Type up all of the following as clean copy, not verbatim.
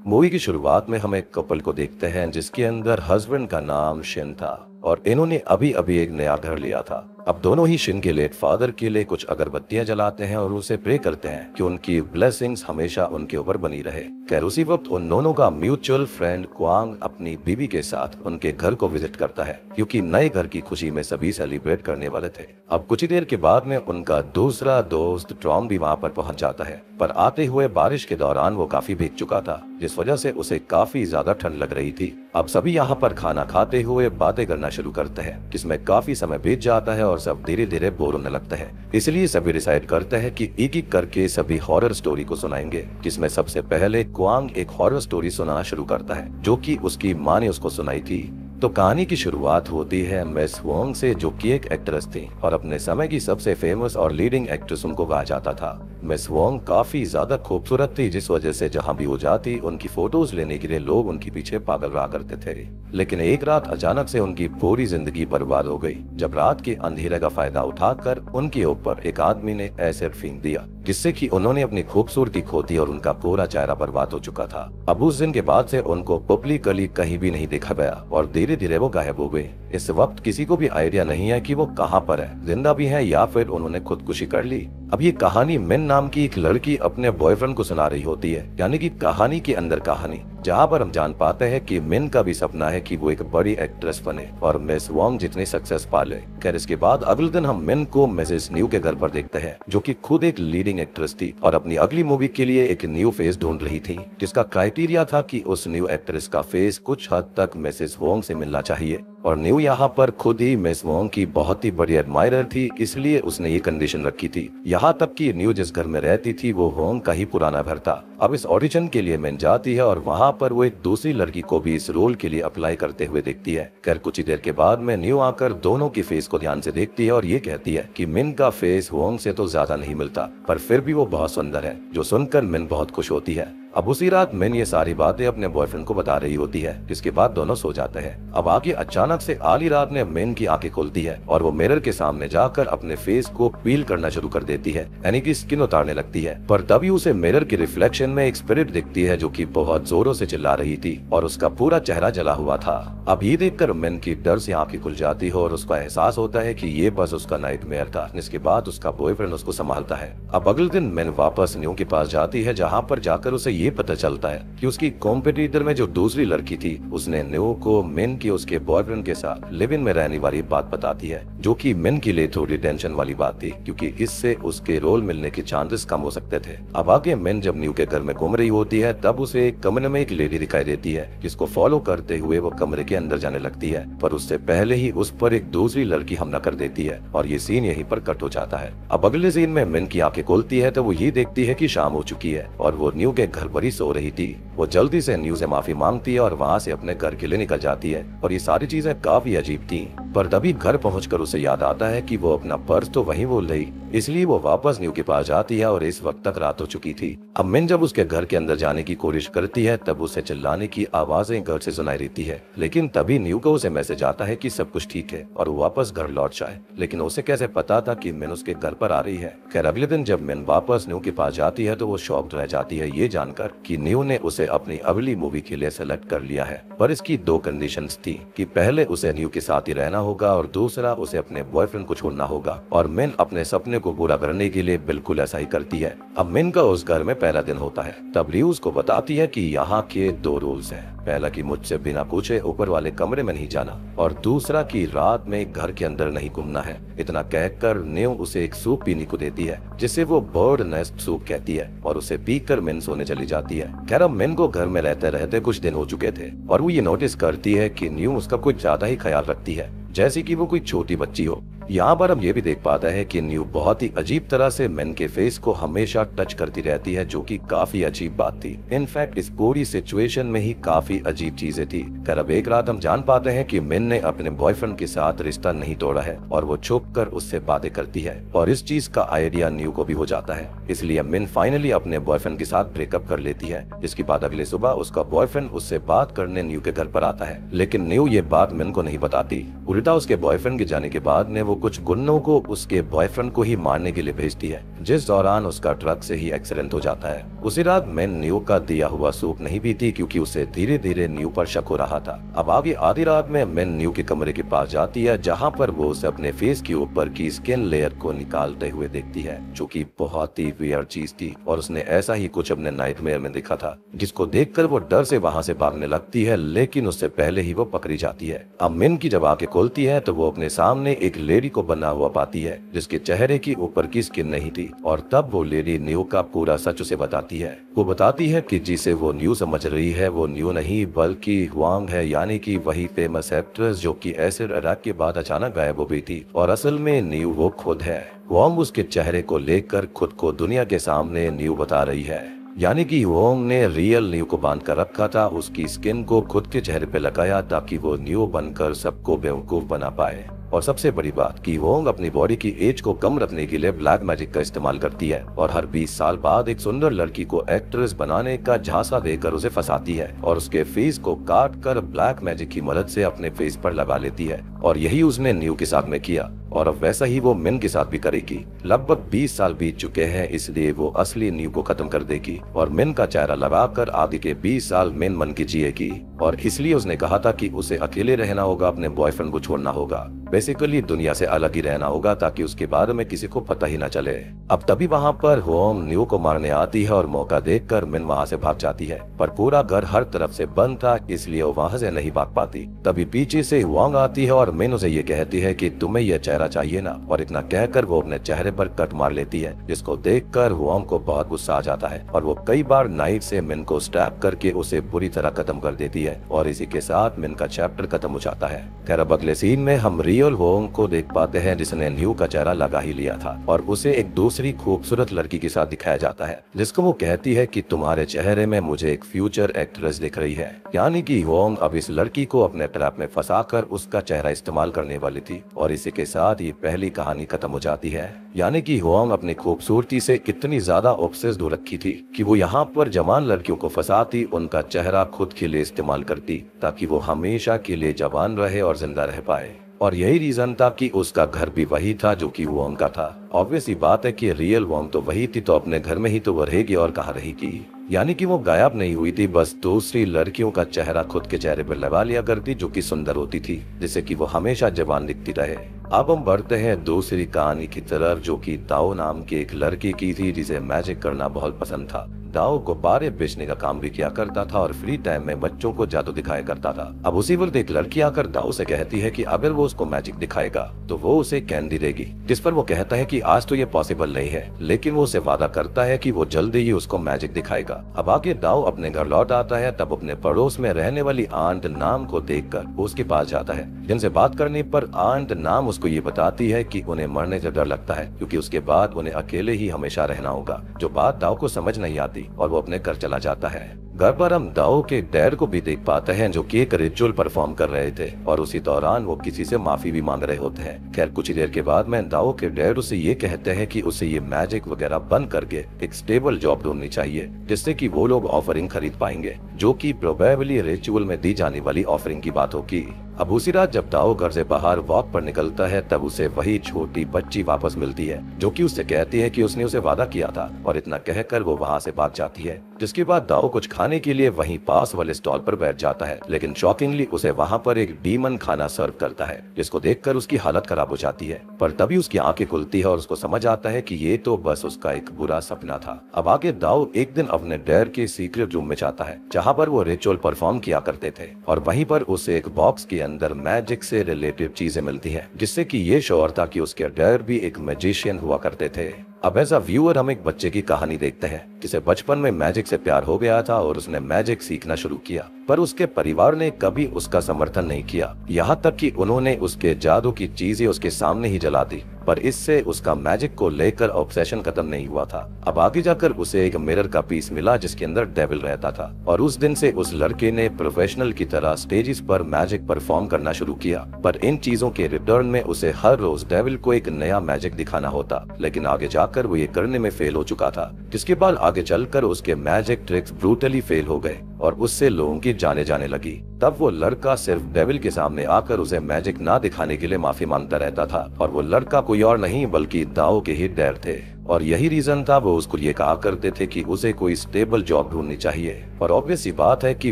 Movie की शुरुआत में हम एक कपल को देखते हैं जिसके अंदर हस्बैंड का नाम शिन था और इन्होंने अभी अभी एक नया घर लिया था। अब दोनों ही शिन के लेट फादर के लिए कुछ अगरबत्तियां जलाते हैं और उसे प्रे करते हैं कि उनकी ब्लेसिंग्स हमेशा उनके ऊपर बनी रहे। खैर उसी वक्त उन दोनों का म्यूचुअल फ्रेंड क्वांग अपनी बीवी के साथ उनके घर को विजिट करता है क्योंकि नए घर की खुशी में सभी सेलिब्रेट करने वाले थे। अब कुछ ही देर के बाद में उनका दूसरा दोस्त टॉम भी वहाँ पर पहुँच जाता है, पर आते हुए बारिश के दौरान वो काफी भीग चुका था जिस वजह से उसे काफी ज्यादा ठंड लग रही थी। अब सभी यहाँ पर खाना खाते हुए बातें करना शुरू करते हैं जिसमें काफी समय बीत जाता है और सब धीरे धीरे बोर होने लगते हैं। इसलिए सभी डिसाइड करते हैं कि एक एक करके सभी हॉरर स्टोरी को सुनाएंगे, जिसमें सबसे पहले क्वांग एक हॉरर स्टोरी सुनाना शुरू करता है जो कि उसकी माँ ने उसको सुनाई थी। तो कहानी की शुरुआत होती है मिस वोंग से, जो कि एक एक्ट्रेस थी और अपने समय की सबसे फेमस और लीडिंग एक्ट्रेस उनको कहा जाता था। मिस वोंग काफी ज्यादा खूबसूरत थी जिस वजह से जहां भी वो जाती उनकी फोटोज लेने के लिए लोग उनके पीछे पागल रहा करते थे। लेकिन एक रात अचानक से उनकी पूरी जिंदगी बर्बाद हो गई जब रात के अंधेरे का फायदा उठाकर उनके ऊपर एक आदमी ने एसिड फेंक दिया जिससे कि उन्होंने अपनी खूबसूरती खो दी और उनका पूरा चेहरा बर्बाद हो चुका था। अब उस दिन के बाद से उनको पब्लिकली कहीं भी नहीं देखा गया और धीरे धीरे वो गायब हो गए। इस वक्त किसी को भी आइडिया नहीं है कि वो कहाँ पर है, जिंदा भी है या फिर उन्होंने खुदकुशी कर ली। अब ये कहानी मिन नाम की एक लड़की अपने बॉयफ्रेंड को सुना रही होती है, यानी कि कहानी के अंदर कहानी, जहाँ पर हम जान पाते हैं कि मिन का भी सपना है कि वो एक बड़ी एक्ट्रेस बने और मिस वोंग जितनी सक्सेस पाले। खैर इसके बाद अगले दिन हम मिन को मिसेस न्यू के घर पर देखते हैं जो कि खुद एक लीडिंग एक्ट्रेस थी और अपनी अगली मूवी के लिए एक न्यू फेस ढूंढ रही थी, जिसका क्राइटेरिया था कि उस न्यू एक्ट्रेस का फेस कुछ हद तक मिसेस वोंग से मिलना चाहिए। और न्यू यहाँ पर खुद ही मिस वोंग की बहुत ही बड़ी एडमायरर थी, इसलिए उसने ये कंडीशन रखी थी। यहाँ तक कि न्यू जिस घर में रहती थी वो वोंग का ही पुराना घर था। अब इस ऑडिशन के लिए मिन जाती है और वहाँ पर वो एक दूसरी लड़की को भी इस रोल के लिए अप्लाई करते हुए देखती है। खैर कुछ ही देर के बाद में न्यू आकर दोनों की फेस को ध्यान से देखती है और ये कहती है कि मिन का फेस वोंग से तो ज्यादा नहीं मिलता, पर फिर भी वो बहुत सुंदर है, जो सुनकर मिन बहुत खुश होती है। अब उसी रात मिन ये सारी बातें अपने बॉयफ्रेंड को बता रही होती है, जिसके बाद दोनों सो जाते हैं। अब आगे अचानक से आधी रात में मिन की आंखें खुलती है और वो मिरर के सामने जाकर अपने फेस को पील करना शुरू कर देती है, यानी कि स्किन उतारने लगती है। पर तभी उसे मिरर के रिफ्लेक्शन में एक स्पिरिट दिखती है जो कि बहुत जोरों से चिल्ला रही थी और उसका पूरा चेहरा जला हुआ था। अब ये देखकर मिन की डर से आंखें खुल जाती है और उसका एहसास होता है कि ये बस उसका नाइटमेयर था, जिसके बाद उसका बॉयफ्रेंड उसको संभालता है। अब अगले दिन मिन वापस न्यू के पास जाती है, जहाँ पर जाकर उसे ये पता चलता है कि उसकी कॉम्पिटिटर में जो दूसरी लड़की थी उसने न्यू को मिन की उसके बॉयफ्रेंड के साथ लिव इन में रहने वाली बात बताती है, जो कि मिन के लिए थोड़ी टेंशन वाली बात थी क्योंकि इससे उसके रोल मिलने के चांसेस कम हो सकते थे। अब आगे मिन जब न्यू के घर में घूम रही होती है तब उसे एक कमरे में एक लेडी दिखाई देती है, जिसको फॉलो करते हुए वो कमरे के अंदर जाने लगती है, पर उससे पहले ही उस पर एक दूसरी लड़की हमला कर देती है और ये सीन यहीं पर कट हो जाता है। अब अगले सीन में मिन की आंखें खोलती है तो वो ये देखती है कि शाम हो चुकी है और वो न्यू के घर पर ही सो रही थी। वो जल्दी से न्यू से माफी मांगती है और वहाँ से अपने घर के लिए निकल जाती है और ये सारी चीजें काफी अजीब थी। पर तभी घर पहुंचकर उसे याद आता है कि वो अपना पर्स तो वहीं भूल गई, इसलिए वो वापस न्यू के पास जाती है और इस वक्त तक रात हो चुकी थी। अब मिन जब उसके घर के अंदर जाने की कोशिश करती है तब उसे चिल्लाने की आवाजें घर से सुनाई देती है, लेकिन तभी न्यू को उसे मैसेज आता है कि सब कुछ ठीक है और वो वापस घर लौट जाए, लेकिन उसे कैसे पता था कि मिन उसके घर पर आ रही है। खैर अगले दिन जब मिन वापस न्यू के पास जाती है तो वो शॉक्ड रह जाती है ये जानकर कि न्यू ने उसे अपनी अगली मूवी के लिए सेलेक्ट कर लिया है, पर इसकी दो कंडीशंस थी कि पहले उसे न्यू के साथ ही रहना होगा और दूसरा उसे अपने बॉयफ्रेंड को छोड़ना होगा। और मिन अपने सपने को पूरा करने के लिए बिल्कुल ऐसा ही करती है। अब मिन का उस घर में पहला दिन होता है तब ल्यू उसको बताती है कि यहाँ के दो रूल्स हैं, पहला कि मुझसे बिना पूछे ऊपर वाले कमरे में नहीं जाना और दूसरा कि रात में घर के अंदर नहीं घूमना है। इतना कहकर न्यू उसे एक सूप पीने को देती है जिसे वो बर्ड नेस्ट सूप कहती है और उसे पीकर मिन सोने चली जाती है। खैर अब मिन को घर में रहते रहते कुछ दिन हो चुके थे और वो ये नोटिस करती है कि न्यू उसका कुछ ज्यादा ही ख्याल रखती है, जैसे कि वो कोई छोटी बच्ची हो। यहाँ पर हम ये भी देख पाते हैं कि न्यू बहुत ही अजीब तरह से मिन के फेस को हमेशा टच करती रहती है, जो कि काफी अजीब बात थी। इनफैक्ट इस पूरी सिचुएशन में ही काफी अजीब चीजें थी। खैर अब एक रात हम जान पाते हैं कि मिन ने अपने बॉयफ्रेंड के साथ रिश्ता नहीं तोड़ा है और वो छुप कर उससे बातें करती है और इस चीज का आइडिया न्यू को भी हो जाता है, इसलिए मिन फाइनली अपने बॉयफ्रेंड के साथ ब्रेकअप कर लेती है। जिसके बाद अगले सुबह उसका बॉयफ्रेंड उससे बात करने न्यू के घर पर आता है, लेकिन न्यू ये बात मिन को नहीं बताती। उल्टा उसके बॉयफ्रेंड के जाने के बाद ने वो कुछ गुंडों को उसके बॉयफ्रेंड को ही मारने के लिए भेजती है, जिस दौरान उसका ट्रक से ही एक्सीडेंट हो जाता है। उसी रात मिन न्यू का दिया हुआ सूप नहीं पीती क्योंकि उसे धीरे धीरे न्यू पर शक हो रहा था। अब आगे आधी रात में मिन न्यू के कमरे के पास जाती है, जहाँ पर वो उसे अपने फेस के ऊपर की स्किन लेयर को निकालते हुए देखती है, जो कि बहुत ही वियर्ड चीज थी और उसने ऐसा ही कुछ अपने नाइटमेयर में देखा था, जिसको देखकर वो डर से वहाँ से भागने लगती है, लेकिन उससे पहले ही वो पकड़ी जाती है। अब मिन की जब आंखें खोलती है तो वो अपने सामने एक लेडी को बना हुआ पाती है, जिसके चेहरे की ऊपर की स्किन नहीं थी, और तब वो लेडी न्यू का पूरा सच उसे बताती है। वो बताती है कि जिसे वो न्यू समझ रही है वो न्यू नहीं बल्कि हुआंग है, यानी कि वही फेमस एक्ट्रेस जो कि एसिड अटैक के बाद अचानक गायब हो गई थी, और असल में न्यू वो खुद है। हुआंग उसके चेहरे को लेकर खुद को दुनिया के सामने न्यू बता रही है, यानी कि हुआंग ने रियल न्यू को बांध कर रखा था, उसकी स्किन को खुद के चेहरे पे लगाया ताकि वो न्यू बनकर सबको बेवकूफ बना पाए। और सबसे बड़ी बात कि हुआंग अपनी बॉडी की एज को कम रखने के लिए ब्लैक मैजिक का इस्तेमाल करती है और हर 20 साल बाद एक सुंदर लड़की को एक्ट्रेस बनाने का झांसा देकर उसे फंसाती है और उसके फेस को काट कर ब्लैक मैजिक की मदद से अपने फेस पर लगा लेती है। और यही उसने न्यू के साथ में किया और अब वैसा ही वो मिन के साथ भी करेगी। लगभग 20 साल बीत चुके हैं, इसलिए वो असली न्यू को खत्म कर देगी और मिन का चेहरा लगाकर आगे के 20 साल मिन मन की जिएगी। और इसलिए उसने कहा था कि उसे अकेले रहना होगा, अपने बॉयफ्रेंड को छोड़ना होगा, बेसिकली दुनिया से अलग ही रहना होगा ताकि उसके बारे में किसी को पता ही न चले। अब तभी वहाँ पर हुआंग न्यू को मारने आती है और मौका देखकर मिन वहाँ से भाग जाती है, पर पूरा घर हर तरफ से बंद था इसलिए वो वहाँ से नहीं भाग पाती। तभी पीछे से हुआंग आती है और मिन उसे ये कहती है कि तुम्हें यह चेहरा चाहिए ना, और इतना कहकर वो अपने चेहरे पर कट मार लेती है, जिसको देखकर हुआंग को बहुत गुस्सा आ जाता है और वो कई बार नाइफ से मिन को स्टैब करके उसे बुरी तरह खत्म कर देती है और इसी के साथ मिन का चैप्टर खत्म हो जाता है। खैर अब अगले सीन में हम रियल हुआंग को देख पाते हैं जिसने न्यू का चेहरा लगा ही लिया था और उसे एक दूसरी खूबसूरत लड़की के साथ दिखाया जाता है, जिसको वो कहती है कि तुम्हारे चेहरे में मुझे एक फ्यूचर एक्ट्रेस दिख रही है, यानी कि हुआंग अब इस लड़की को अपने ट्रैप में फंसाकर उसका चेहरा इस्तेमाल करने वाली थी। और इसी के साथ ये पहली कहानी खत्म हो जाती है, यानी कि हुआंग अपनी खूबसूरती से इतनी ज्यादा ऑब्सेस्ड हो रखी थी कि वो यहाँ पर जवान लड़कियों को फंसाती, उनका चेहरा खुद के लिए इस्तेमाल करती ताकि वो हमेशा के लिए जवान रहे और जिंदा रह पाए। और यही रीजन था कि उसका घर भी वही था जो कि हुआंग का था। ऑब्वियस ही बात है कि रियल हुआंग तो वही थी, तो अपने घर में ही तो वो रहेगी और कहाँ रहेगी, यानी कि वो गायब नहीं हुई थी, बस दूसरी लड़कियों का चेहरा खुद के चेहरे पर लगा लिया करती जो कि सुंदर होती थी, जिससे कि वो हमेशा जवान दिखती रहे। अब हम बढ़ते हैं दूसरी कहानी की तरफ, जो कि दाओ नाम की एक लड़की की थी जिसे मैजिक करना बहुत पसंद था। दाओ गुब्बारे बेचने का काम भी किया करता था और फ्री टाइम में बच्चों को जादू दिखाया करता था। अब उसी वक्त एक लड़की आकर दाओ से कहती है कि अगर वो उसको मैजिक दिखाएगा तो वो उसे कैंडी देगी, जिस पर वो कहता है कि आज तो ये पॉसिबल नहीं है, लेकिन वो उसे वादा करता है कि वो जल्दी ही उसको मैजिक दिखाएगा। अब आगे दाओ अपने घर लौट आता है, तब अपने पड़ोस में रहने वाली आंट नाम को देखकर वो उसके पास जाता है, जिनसे बात करने पर आंट नाम उसको ये बताती है कि उन्हें मरने से डर लगता है क्योंकि उसके बाद उन्हें अकेले ही हमेशा रहना होगा, जो बात दाओ को समझ नहीं आती और वो अपने घर चला जाता है। घर पर हम दाओ के डैड को भी देख पाते हैं जो कि एक रिचुअल परफॉर्म कर रहे थे और उसी दौरान वो किसी से माफी भी मांग रहे होते हैं। खैर कुछ ही देर के बाद में दाओ के डैड उसे ये कहते हैं कि उसे ये मैजिक वगैरह बंद करके एक स्टेबल जॉब ढूंढनी चाहिए, जिससे कि वो लोग ऑफरिंग खरीद पाएंगे, जो कि प्रोबेबली रिचुअल में दी जाने वाली ऑफरिंग की बात होगी। अब उसी रात जब दाओ घर से बाहर वॉक पर निकलता है तब उसे वही छोटी बच्ची वापस मिलती है जो कि उससे कहती है कि उसने उसे वादा किया था, और इतना कहकर वो वहाँ से भाग जाती है। जिसके बाद दाओ कुछ खाने के लिए वहीं पास वाले स्टॉल पर बैठ जाता है, लेकिन शॉकिंगली उसे वहाँ पर एक डीमन खाना सर्व करता है, जिसको देखकर उसकी हालत खराब हो जाती है। पर तभी उसकी आंखें खुलती है और उसको समझ आता है कि ये तो बस उसका एक बुरा सपना था। अब आगे दाओ एक दिन अपने डैड के सीक्रेट रूम में जाता है जहाँ पर वो रिचुअल परफॉर्म किया करते थे, और वहीं पर उसे एक बॉक्स के अंदर मैजिक से रिलेटेड चीजें मिलती हैं, जिससे कि ये श्योर था कि उसके डैड भी एक मैजिशियन हुआ करते थे। अब एज अ व्यूअर हम एक बच्चे की कहानी देखते हैं जिसे बचपन में मैजिक से प्यार हो गया था और उसने मैजिक सीखना शुरू किया, पर उसके परिवार ने कभी उसका समर्थन नहीं किया, यहाँ तक कि उन्होंने उसके जादू की चीजें उसके सामने ही जला दी, पर इससे उसका मैजिक को लेकर ऑब्सेशन खत्म नहीं हुआ था। अब आगे जाकर उसे एक मिरर का पीस मिला जिसके अंदर डेविल रहता था, और उस दिन से उस लड़के ने प्रोफेशनल की तरह स्टेजेस पर मैजिक परफॉर्म करना शुरू किया, पर इन चीजों के रिटर्न में उसे हर रोज डेविल को एक नया मैजिक दिखाना होता, लेकिन आगे जाकर वो ये करने में फेल हो चुका था, जिसके बाद आगे चलकर उसके मैजिक ट्रिक्स ब्रूटली फेल हो गए और उससे लोगों की जाने जाने लगी। तब वो लड़का सिर्फ डेविल के सामने आकर उसे मैजिक ना दिखाने के लिए माफी मांगता रहता था, और वो लड़का कोई और नहीं बल्कि दाओ के ही डैड थे। और यही रीजन था वो उसको ये कहा करते थे कि उसे कोई स्टेबल जॉब ढूंढनी चाहिए। और ऑब्वियस सी बात है कि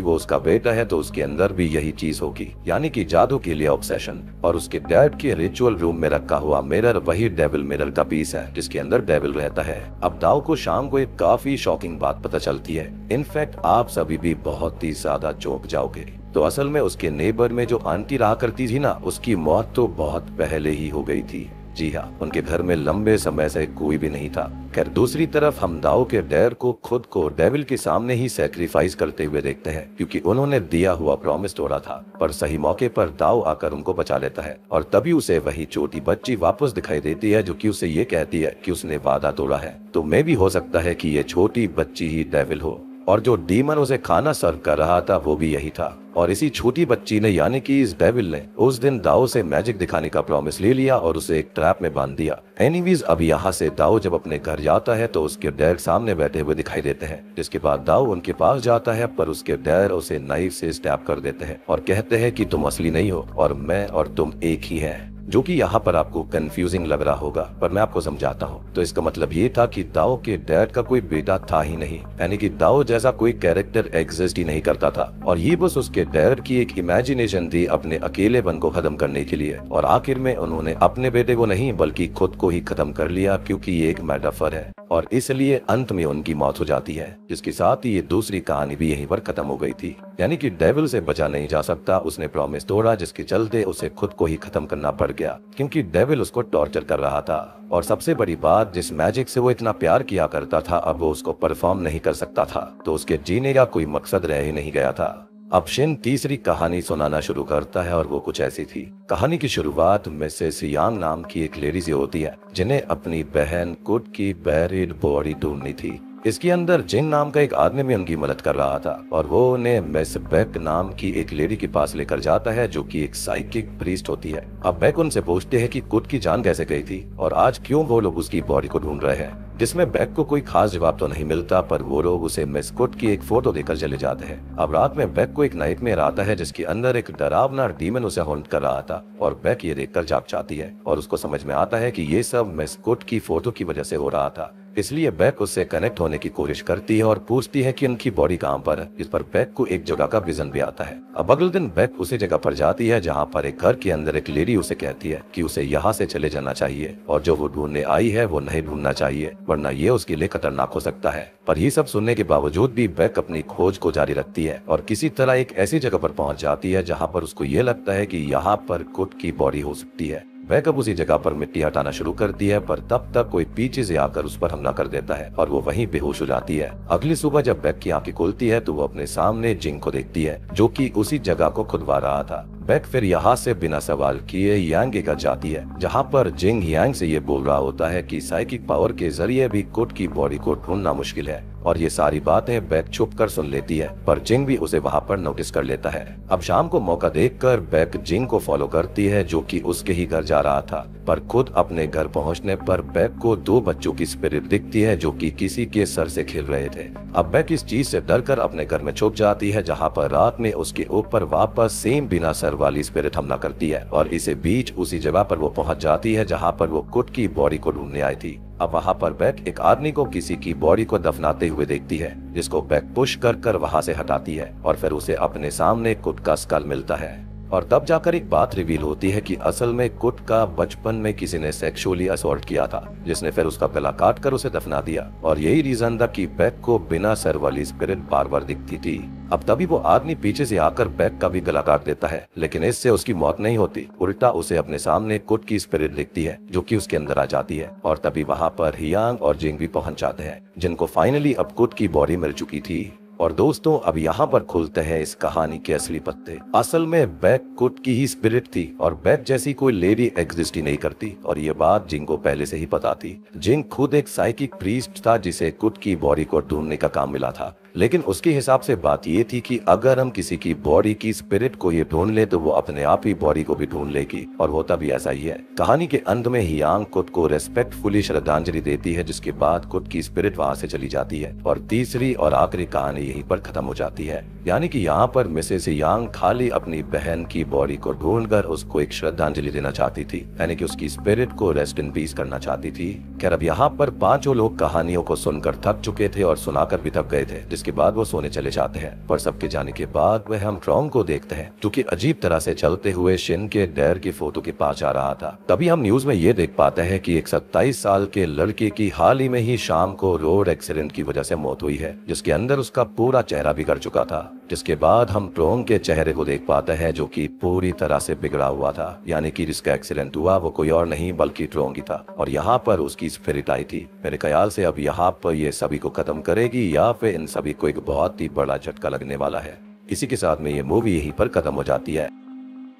वो उसका बेटा है तो उसके अंदर भी यही चीज होगी, यानी कि जादू के लिए ऑब्सेशन। और उसके डैड के रिचुअल रूम में रखा हुआ मिरर वही डेविल मिरर का पीस है जिसके अंदर डेविल रहता है। अब दाओ को शाम को एक काफी शॉकिंग बात पता चलती है। इनफैक्ट आप सभी भी बहुत ही ज्यादा चौंक जाओगे। तो असल में उसके नेबर में जो आंटी रहा करती थी ना, उसकी मौत तो बहुत पहले ही हो गई थी। जी हाँ, उनके घर में लंबे समय से कोई भी नहीं था। खैर दूसरी तरफ हम दाओ के डैड को खुद को डेविल के सामने ही सैक्रिफाइस करते हुए देखते हैं, क्योंकि उन्होंने दिया हुआ प्रॉमिस तोड़ा था। पर सही मौके पर दाओ आकर उनको बचा लेता है और तभी उसे वही छोटी बच्ची वापस दिखाई देती है जो कि उसे ये कहती है कि उसने वादा तोड़ा है। तो मे भी हो सकता है कि ये छोटी बच्ची ही डेविल हो, और जो डीमन उसे खाना सर्व कर रहा था वो भी यही था। और इसी छोटी बच्ची ने यानी कि इस डेविल ने उस दिन दाओ से मैजिक दिखाने का प्रॉमिस ले लिया और उसे एक ट्रैप में बांध दिया। एनीवेज अब यहाँ से दाओ जब अपने घर जाता है तो उसके डैड सामने बैठे हुए दिखाई देते हैं, जिसके बाद दाओ उनके पास जाता है, पर उसके डैड उसे नाइफ से स्टैब कर देते हैं और कहते हैं कि तुम असली नहीं हो और मैं और तुम एक ही हैं। जो कि यहाँ पर आपको कंफ्यूजिंग लग रहा होगा, पर मैं आपको समझाता हूँ। तो इसका मतलब ये था कि दाओ के डैड का कोई बेटा था ही नहीं, यानी कि दाओ जैसा कोई कैरेक्टर एग्जिस्ट ही नहीं करता था, और ये बस उसके डैड की एक इमेजिनेशन थी अपने अकेलेपन को खत्म करने के लिए। और आखिर में उन्होंने अपने बेटे को नहीं बल्कि खुद को ही खत्म कर लिया, क्योंकि ये एक मेटाफर है और इसलिए अंत में उनकी मौत हो जाती है, जिसके साथ ही ये दूसरी कहानी भी यहीं पर खत्म हो गई थी। यानी कि डेविल से बचा नहीं जा सकता, उसने प्रॉमिस तोड़ा जिसके चलते उसे खुद को ही खत्म करना पड़ गया, क्योंकि डेविल उसको टॉर्चर कर रहा था। और सबसे बड़ी बात, जिस मैजिक से वो इतना प्यार किया करता था अब वो उसको परफॉर्म नहीं कर सकता था, तो उसके जीने का कोई मकसद रह ही नहीं गया था। अब शिन तीसरी कहानी सुनाना शुरू करता है और वो कुछ ऐसी थी। कहानी की शुरुआत मिसेस यांग नाम की एक लेडी से होती है जिन्हें अपनी बहन कुट की बैरिड बॉडी ढूंढनी थी। इसके अंदर जिंग नाम का एक आदमी भी उनकी मदद कर रहा था और वो उन्हें मिस बेक नाम की एक लेडी के पास लेकर जाता है जो कि एक साइकिक प्रीस्ट होती है। अब बेक उनसे पूछते हैं कि कुट की जान कैसे गई थी और आज क्यों वो लोग उसकी बॉडी को ढूंढ रहे हैं, जिसमें बेक को कोई खास जवाब तो नहीं मिलता, पर वो लोग उसे मिस कुट की एक फोटो देकर चले जाते हैं। अब रात में बेक को एक नाइटमेयर आता है जिसके अंदर एक डरावना डीमन उसे हॉन्ट कर रहा था और बेक ये देखकर जाग जाती है और उसको समझ में आता है कि ये सब मिस कुट की फोटो की वजह से हो रहा था। इसलिए बेक उससे कनेक्ट होने की कोशिश करती है और पूछती है कि उनकी बॉडी कहाँ पर है, इस पर बेक को एक जगह का विजन भी आता है। अब अगले दिन बेक उसी जगह पर जाती है जहाँ पर एक घर के अंदर एक लेडी उसे कहती है कि उसे यहाँ से चले जाना चाहिए और जो वो ढूंढने आई है वो नहीं ढूंढना चाहिए, वरना ये उसके लिए खतरनाक हो सकता है। पर ये सब सुनने के बावजूद भी बेक अपनी खोज को जारी रखती है और किसी तरह एक ऐसी जगह पर पहुंच जाती है जहाँ पर उसको ये लगता है कि यहाँ पर कुट की बॉडी हो सकती है। बेक अब उसी जगह पर मिट्टी हटाना शुरू करती है, पर तब तक कोई पीछे से आकर उस पर हमला कर देता है और वो वहीं बेहोश हो जाती है। अगली सुबह जब बेक की आंखें खुलती है तो वो अपने सामने जिंग को देखती है जो कि उसी जगह को खुदवा रहा था। बेक फिर यहाँ से बिना सवाल किए यांग के घर जाती है जहाँ पर जिंग यांग से ये बोल रहा होता है कि साइकिक पावर के जरिए भी कुट की बॉडी को ढूंढना मुश्किल है, और ये सारी बातें बेक छुप कर सुन लेती है, पर जिंग भी उसे वहाँ पर नोटिस कर लेता है। अब शाम को मौका देखकर बेक जिंग को फॉलो करती है जो कि उसके ही घर जा रहा था, पर खुद अपने घर पहुँचने पर बेक को 2 बच्चों की स्पिरिट दिखती है जो कि किसी के सर से खेल रहे थे। अब बेक इस चीज से डरकर अपने घर में छुप जाती है जहाँ पर रात में उसके ऊपर वापस सेम बिना सर वाली स्पिरिट हमला करती है और इसे बीच उसी जगह पर वो पहुंच जाती है जहाँ पर वो कुट की बॉडी को ढूंढने आई थी। अब वहाँ पर बेक एक आदमी को किसी की बॉडी को दफनाते हुए देखती है जिसको बेक पुश कर वहाँ से हटाती है और फिर उसे अपने सामने कुट का स्कल मिलता है। और तब जाकर एक बात रिवील होती है कि असल में कुट का बचपन में किसी ने सेक्सुअली असॉल्ट किया था जिसने फिर उसका गला काट कर उसे दफना दिया, और यही रीजन था कि बेक को बिना सर वाली स्पिरिट बार बार दिखती थी। अब तभी वो आदमी पीछे से आकर बेक का भी गला काट देता है, लेकिन इससे उसकी मौत नहीं होती, उल्टा उसे अपने सामने कुट की स्पिरिट दिखती है जो कि उसके अंदर आ जाती है। और तभी वहाँ पर हियांग और जिंग भी पहुंच जाते हैं जिनको फाइनली अब कुट की बॉडी मिल चुकी थी। और दोस्तों अब यहाँ पर खुलते हैं इस कहानी के असली पत्ते। असल में बेक कुट की ही स्पिरिट थी और बेक जैसी कोई लेडी एग्जिस्ट ही नहीं करती, और ये बात जिंग को पहले से ही पता थी। जिंग खुद एक साइकिक प्रीस्ट था जिसे कुट की बॉडी को ढूंढने का काम मिला था, लेकिन उसके हिसाब से बात ये थी कि अगर हम किसी की बॉडी की स्पिरिट को ये ढूंढ ले तो वो अपने आप ही बॉडी को भी ढूंढ लेगी, और होता भी ऐसा ही है। कहानी के अंत में हियांग कुट को रेस्पेक्टफुली श्रद्धांजलि देती है जिसके बाद कुट की स्पिरिट वहाँ से चली जाती है। और तीसरी और आखिरी कहानी यहीं पर खत्म हो जाती है। यानी कि यहाँ पर मिसेस यांग खाली अपनी बहन की बॉडी को ढूंढकर उसको एक श्रद्धांजलि देना चाहती थी, यानी कि उसकी स्पिरिट को रेस्ट इन पीस करना चाहती थी। खैर अब यहाँ पर पांचों लोग कहानियों को सुनकर थक चुके थे और सुनाकर भी थक गए थे, जिसके बाद वो सोने चले जाते हैं। पर सबके जाने के बाद वह हम ट्रोंग को देखते हैं जो कि अजीब तरह से चलते हुए शिन के डैड की फोटो के पास आ रहा था। तभी हम न्यूज में ये देख पाते हैं कि एक 27 साल के लड़के की हाल ही में ही शाम को रोड एक्सीडेंट की वजह से मौत हुई है, जिसके अंदर उसका पूरा चेहरा बिगड़ चुका था। जिसके बाद हम ट्रोंग के चेहरे को देख पाते हैं जो कि पूरी तरह से बिगड़ा हुआ था, यानी कि जिसका एक्सीडेंट हुआ वो कोई और नहीं बल्कि ट्रोंग ही था। और यहाँ पर उसकी स्पिरिट आई थी। मेरे ख्याल से अब यहाँ पर ये सभी को खत्म करेगी या फिर इन सभी को एक बहुत ही बड़ा झटका लगने वाला है। इसी के साथ में ये मूवी यहीं पर खत्म हो जाती है।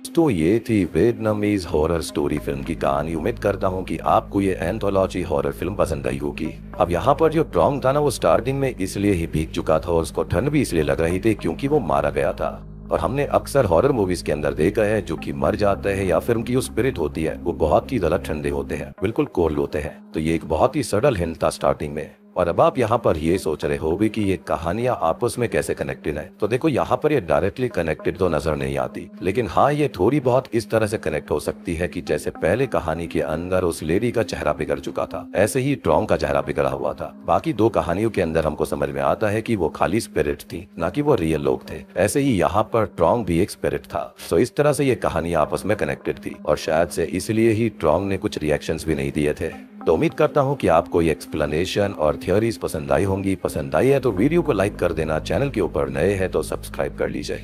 तो ये थी वियतनामीज हॉरर स्टोरी फिल्म की कहानी। उम्मीद करता हूँ कि आपको ये एंथोलॉजी हॉरर फिल्म पसंद आई होगी। अब यहाँ पर जो ट्रोंग था ना, वो स्टार्टिंग में इसलिए ही भीग चुका था और उसको ठंड भी इसलिए लग रही थी क्योंकि वो मारा गया था। और हमने अक्सर हॉरर मूवीज के अंदर देखा है जो कि मर जाते हैं या फिर उनकी जो स्पिरिट होती है वो बहुत ही ज्यादा ठंडे होते हैं, बिल्कुल कोल्ड होते हैं। तो ये एक बहुत ही सडल हिंट था स्टार्टिंग में। और अब आप यहाँ पर ये सोच रहे हो भी कि ये कहानियां आपस में कैसे कनेक्टेड है। तो देखो यहाँ पर ये डायरेक्टली कनेक्टेड तो नजर नहीं आती, लेकिन हाँ ये थोड़ी बहुत इस तरह से कनेक्ट हो सकती है कि जैसे पहले कहानी के अंदर उस लेडी का चेहरा बिगड़ चुका था, ऐसे ही ट्रोंग का चेहरा बिगड़ा हुआ था। बाकी दो कहानियों के अंदर हमको समझ में आता है कि वो खाली स्पिरिट थी, ना कि वो रियल लोग थे। ऐसे ही यहाँ पर ट्रोंग भी एक स्पिरिट था। तो इस तरह से ये कहानी आपस में कनेक्टेड थी और शायद से इसलिए ही ट्रोंग ने कुछ रिएक्शंस भी नहीं दिए थे। तो उम्मीद करता हूँ कि आपको ये एक्सप्लेनेशन और थियोरीज पसंद आई होंगी। पसंद आई है तो वीडियो को लाइक कर देना, चैनल के ऊपर नए हैं तो सब्सक्राइब कर लीजिए।